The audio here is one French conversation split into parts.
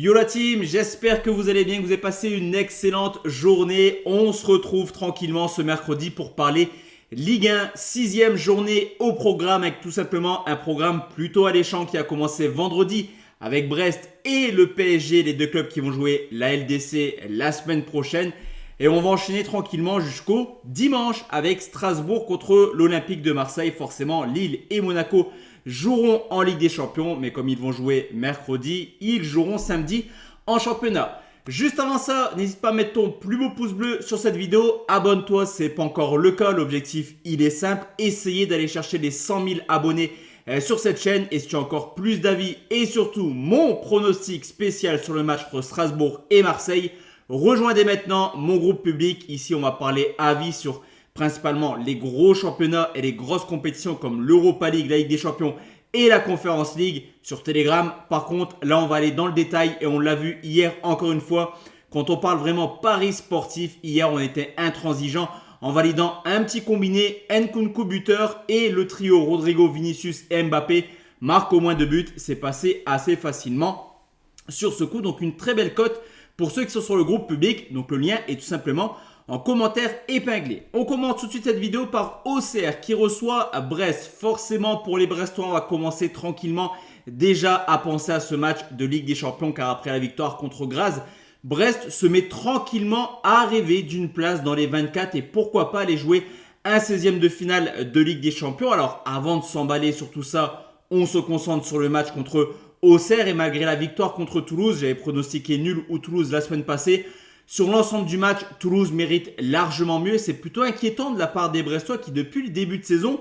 Yo la team, j'espère que vous allez bien, que vous avez passé une excellente journée. On se retrouve tranquillement ce mercredi pour parler Ligue 1, sixième journée au programme avec tout simplement un programme plutôt alléchant qui a commencé vendredi avec Brest et le PSG, les deux clubs qui vont jouer la LDC la semaine prochaine. Et on va enchaîner tranquillement jusqu'au dimanche avec Strasbourg contre l'Olympique de Marseille. Forcément, Lille et Monaco joueront en Ligue des Champions, mais comme ils vont jouer mercredi, ils joueront samedi en championnat. Juste avant ça, n'hésite pas à mettre ton plus beau pouce bleu sur cette vidéo. Abonne-toi si ce n'est pas encore le cas. L'objectif, il est simple. Essayez d'aller chercher les 100 000 abonnés sur cette chaîne. Et si tu as encore plus d'avis et surtout mon pronostic spécial sur le match entre Strasbourg et Marseille, rejoins dès maintenant mon groupe public. Ici, on va parler avis sur principalement les gros championnats et les grosses compétitions comme l'Europa League, la Ligue des Champions et la Conference League sur Telegram. Par contre, là, on va aller dans le détail et on l'a vu hier encore une fois. Quand on parle vraiment paris sportif, hier, on était intransigeant en validant un petit combiné Nkunku buteur et le trio Rodrigo, Vinicius et Mbappé marque au moins 2 buts. C'est passé assez facilement sur ce coup. Donc, une très belle cote pour ceux qui sont sur le groupe public. Donc, le lien est tout simplement en commentaire épinglé. On commence tout de suite cette vidéo par Auxerre qui reçoit Brest. Forcément, pour les Brestois, on va commencer tranquillement déjà à penser à ce match de Ligue des Champions car après la victoire contre Graz, Brest se met tranquillement à rêver d'une place dans les 24 et pourquoi pas aller jouer un 16e de finale de Ligue des Champions. Alors, avant de s'emballer sur tout ça, on se concentre sur le match contre Auxerre et malgré la victoire contre Toulouse, j'avais pronostiqué nul ou Toulouse la semaine passée. Sur l'ensemble du match, Toulouse mérite largement mieux. C'est plutôt inquiétant de la part des Brestois qui, depuis le début de saison,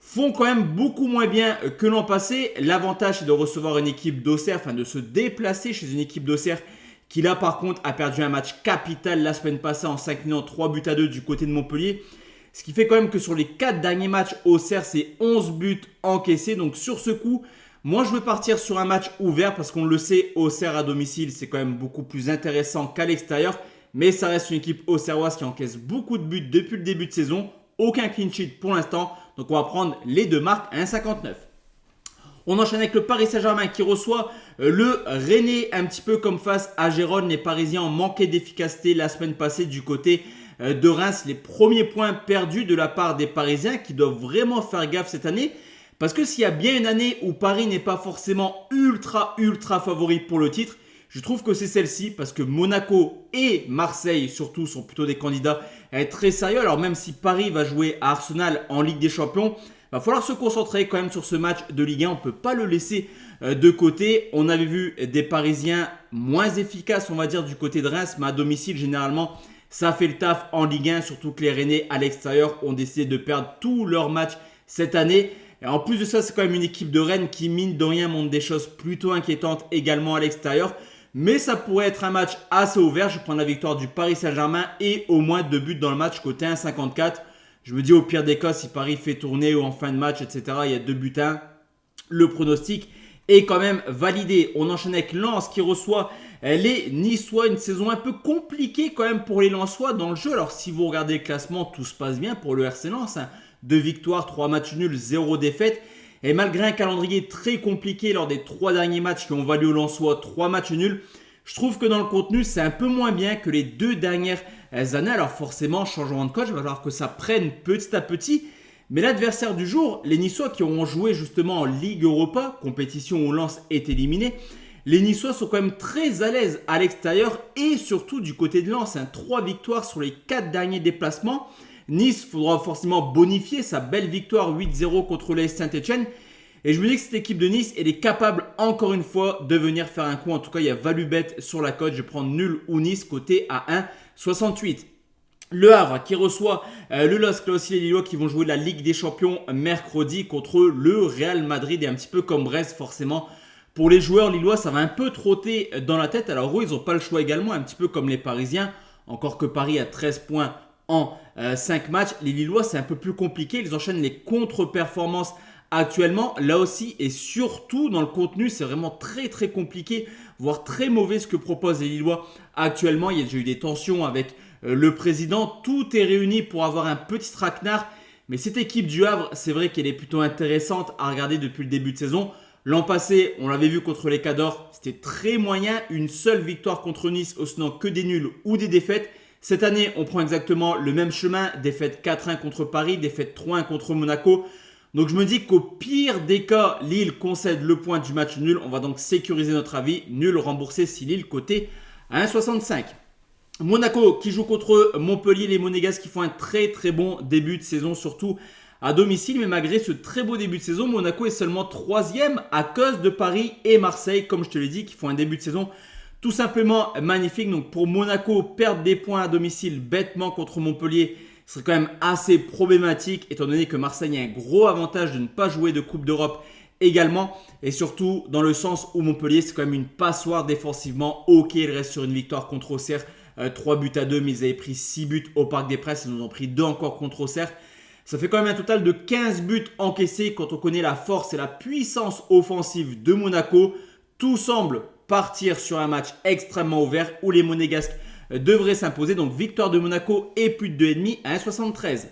font quand même beaucoup moins bien que l'an passé. L'avantage, c'est de recevoir une équipe d'Auxerre, enfin de se déplacer chez une équipe d'Auxerre qui, là, par contre, a perdu un match capital la semaine passée en s'inclinant 3-2 du côté de Montpellier. Ce qui fait quand même que sur les 4 derniers matchs, Auxerre, c'est 11 buts encaissés. Donc, sur ce coup, moi, je veux partir sur un match ouvert parce qu'on le sait, Auxerre à domicile, c'est quand même beaucoup plus intéressant qu'à l'extérieur. Mais ça reste une équipe auxerroise qui encaisse beaucoup de buts depuis le début de saison. Aucun clean sheet pour l'instant. Donc, on va prendre les deux marques à 1,59. On enchaîne avec le Paris Saint-Germain qui reçoit le Rennais un petit peu comme face à Gérone. Les Parisiens ont manqué d'efficacité la semaine passée du côté de Reims. Les premiers points perdus de la part des Parisiens qui doivent vraiment faire gaffe cette année. Parce que s'il y a bien une année où Paris n'est pas forcément ultra favori pour le titre, je trouve que c'est celle-ci parce que Monaco et Marseille surtout sont plutôt des candidats à être très sérieux. Alors même si Paris va jouer à Arsenal en Ligue des Champions, il va falloir se concentrer quand même sur ce match de Ligue 1. On ne peut pas le laisser de côté. On avait vu des Parisiens moins efficaces, on va dire, du côté de Reims, mais à domicile généralement, ça fait le taf en Ligue 1. Surtout que les Rennais à l'extérieur ont décidé de perdre tous leurs matchs cette année. Et en plus de ça, c'est quand même une équipe de Rennes qui, mine de rien, montre des choses plutôt inquiétantes également à l'extérieur. Mais ça pourrait être un match assez ouvert. Je prends la victoire du Paris Saint-Germain et au moins 2 buts dans le match côté 1,54. Je me dis au pire des cas, si Paris fait tourner ou en fin de match, etc., il y a 2 buts 1. Le pronostic est quand même validé. On enchaîne avec Lens qui reçoit les Niçois. Une saison un peu compliquée quand même pour les Lensois dans le jeu. Alors si vous regardez le classement, tout se passe bien pour le RC Lens. 2 victoires, 3 matchs nuls, 0 défaite. Et malgré un calendrier très compliqué lors des 3 derniers matchs qui ont valu aux Lensois 3 matchs nuls, je trouve que dans le contenu, c'est un peu moins bien que les 2 dernières années. Alors forcément, changement de coach, il va falloir que ça prenne petit à petit. Mais l'adversaire du jour, les Niçois qui auront joué justement en Ligue Europa, compétition où Lens est éliminé, les Niçois sont quand même très à l'aise à l'extérieur et surtout du côté de Lens. 3 victoires sur les 4 derniers déplacements. Nice, faudra forcément bonifier sa belle victoire 8-0 contre l'AS Saint-Etienne. Et je me dis que cette équipe de Nice, elle est capable encore une fois de venir faire un coup. En tout cas, il y a value bet sur la cote. Je prends nul ou Nice côté à 1,68. Le Havre qui reçoit le LOSC, là aussi les Lillois qui vont jouer la Ligue des Champions mercredi contre le Real Madrid. Et un petit peu comme Brest forcément. Pour les joueurs lillois, ça va un peu trotter dans la tête. Alors eux, ils n'ont pas le choix également, un petit peu comme les Parisiens. Encore que Paris a 13 points en 5 matchs. Les Lillois, c'est un peu plus compliqué. Ils enchaînent les contre-performances actuellement. Là aussi, et surtout dans le contenu, c'est vraiment très compliqué, voire très mauvais ce que proposent les Lillois actuellement. Il y a déjà eu des tensions avec le président. Tout est réuni pour avoir un petit traquenard. Mais cette équipe du Havre, c'est vrai qu'elle est plutôt intéressante à regarder depuis le début de saison. L'an passé, on l'avait vu contre les Cadors, c'était très moyen. Une seule victoire contre Nice, sinon que des nuls ou des défaites. Cette année, on prend exactement le même chemin. Défaite 4-1 contre Paris, défaite 3-1 contre Monaco. Donc je me dis qu'au pire des cas, Lille concède le point du match nul. On va donc sécuriser notre avis. Nul remboursé si Lille coté à 1,65. Monaco qui joue contre Montpellier. Les Monégasques qui font un très très bon début de saison, surtout à domicile. Mais malgré ce très beau début de saison, Monaco est seulement 3e à cause de Paris et Marseille, comme je te l'ai dit, qui font un début de saison tout simplement magnifique. Donc pour Monaco, perdre des points à domicile bêtement contre Montpellier serait quand même assez problématique, étant donné que Marseille a un gros avantage de ne pas jouer de Coupe d'Europe également. Et surtout dans le sens où Montpellier, c'est quand même une passoire défensivement. Ok, il reste sur une victoire contre Auxerre, 3-2, mais ils avaient pris 6 buts au Parc des Princes. Ils en ont pris 2 encore contre Auxerre. Ça fait quand même un total de 15 buts encaissés. Quand on connaît la force et la puissance offensive de Monaco, tout semble partir sur un match extrêmement ouvert où les Monégasques devraient s'imposer. Donc victoire de Monaco et plus de 2,5 à 1,73.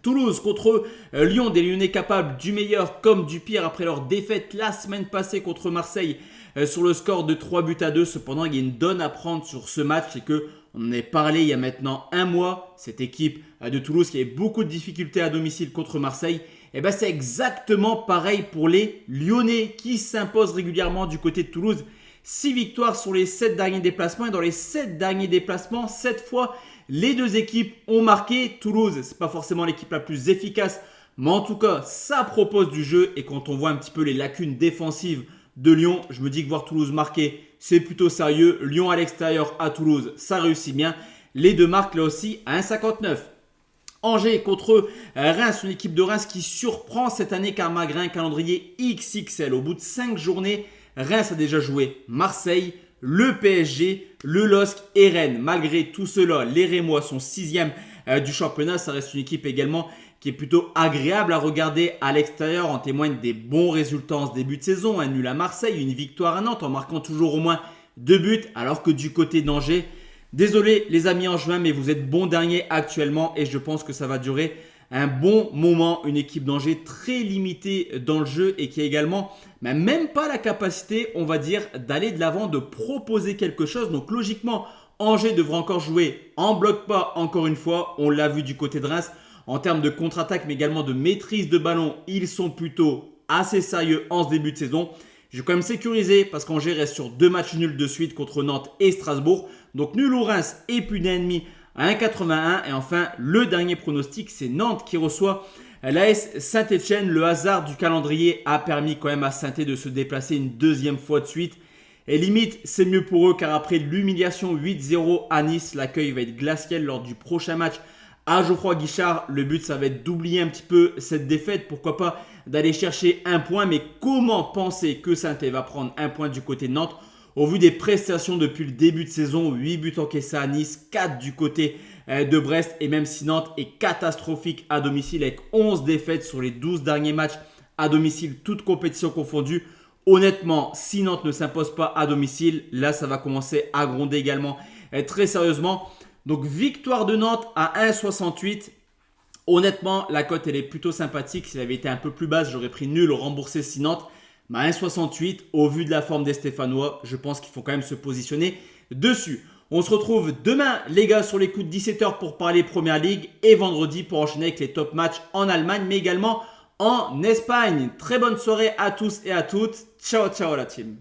Toulouse contre Lyon, des Lyonnais capables du meilleur comme du pire après leur défaite la semaine passée contre Marseille sur le score de 3-2. Cependant, il y a une donne à prendre sur ce match, c'est que on en a parlé il y a maintenant un mois. Cette équipe de Toulouse qui avait beaucoup de difficultés à domicile contre Marseille, et ben c'est exactement pareil pour les Lyonnais qui s'imposent régulièrement du côté de Toulouse. 6 victoires sur les 7 derniers déplacements et dans les 7 derniers déplacements, 7 fois, les deux équipes ont marqué. Toulouse, c'est pas forcément l'équipe la plus efficace, mais en tout cas, ça propose du jeu. Et quand on voit un petit peu les lacunes défensives de Lyon, je me dis que voir Toulouse marquer, c'est plutôt sérieux. Lyon à l'extérieur à Toulouse, ça réussit bien. Les deux marquent là aussi à 1,59. Angers contre Reims, une équipe de Reims qui surprend cette année car malgré un calendrier XXL. Au bout de 5 journées, Reims a déjà joué Marseille, le PSG, le LOSC et Rennes. Malgré tout cela, les Rémois sont 6e du championnat. Ça reste une équipe également qui est plutôt agréable à regarder à l'extérieur. En témoignent des bons résultats en ce début de saison. Un nul à Marseille, une victoire à Nantes en marquant toujours au moins 2 buts. Alors que du côté d'Angers, désolé les amis en juin, mais vous êtes bon dernier actuellement et je pense que ça va durer un bon moment. Une équipe d'Angers très limitée dans le jeu et qui a également même pas la capacité, on va dire, d'aller de l'avant, de proposer quelque chose. Donc logiquement, Angers devra encore jouer en bloc pas encore une fois. On l'a vu du côté de Reims en termes de contre-attaque, mais également de maîtrise de ballon. Ils sont plutôt assez sérieux en ce début de saison. Je vais quand même sécuriser parce qu'Angers reste sur 2 matchs nuls de suite contre Nantes et Strasbourg. Donc nul au Reims et plus d'1,5 à 1,81. Et enfin, le dernier pronostic, c'est Nantes qui reçoit l'AS Saint-Etienne. Le hasard du calendrier a permis quand même à Saint-Etienne de se déplacer une deuxième fois de suite. Et limite, c'est mieux pour eux car après l'humiliation 8-0 à Nice, l'accueil va être glacial lors du prochain match à Geoffroy Guichard. Le but, ça va être d'oublier un petit peu cette défaite. Pourquoi pas d'aller chercher un point. Mais comment penser que Saint-Etienne va prendre un point du côté de Nantes au vu des prestations depuis le début de saison? 8 buts encaissés à Nice, 4 du côté de Brest. Et même si Nantes est catastrophique à domicile avec 11 défaites sur les 12 derniers matchs à domicile, toutes compétitions confondues. Honnêtement, si Nantes ne s'impose pas à domicile, là ça va commencer à gronder également très sérieusement. Donc victoire de Nantes à 1,68. Honnêtement, la cote elle est plutôt sympathique. Si elle avait été un peu plus basse, j'aurais pris nul remboursé si Nantes. Mais à 1,68, au vu de la forme des Stéphanois, je pense qu'il faut quand même se positionner dessus. On se retrouve demain les gars sur les coups de 17h pour parler Première Ligue et vendredi pour enchaîner avec les top matchs en Allemagne mais également en Espagne. Très bonne soirée à tous et à toutes. Ciao ciao la team.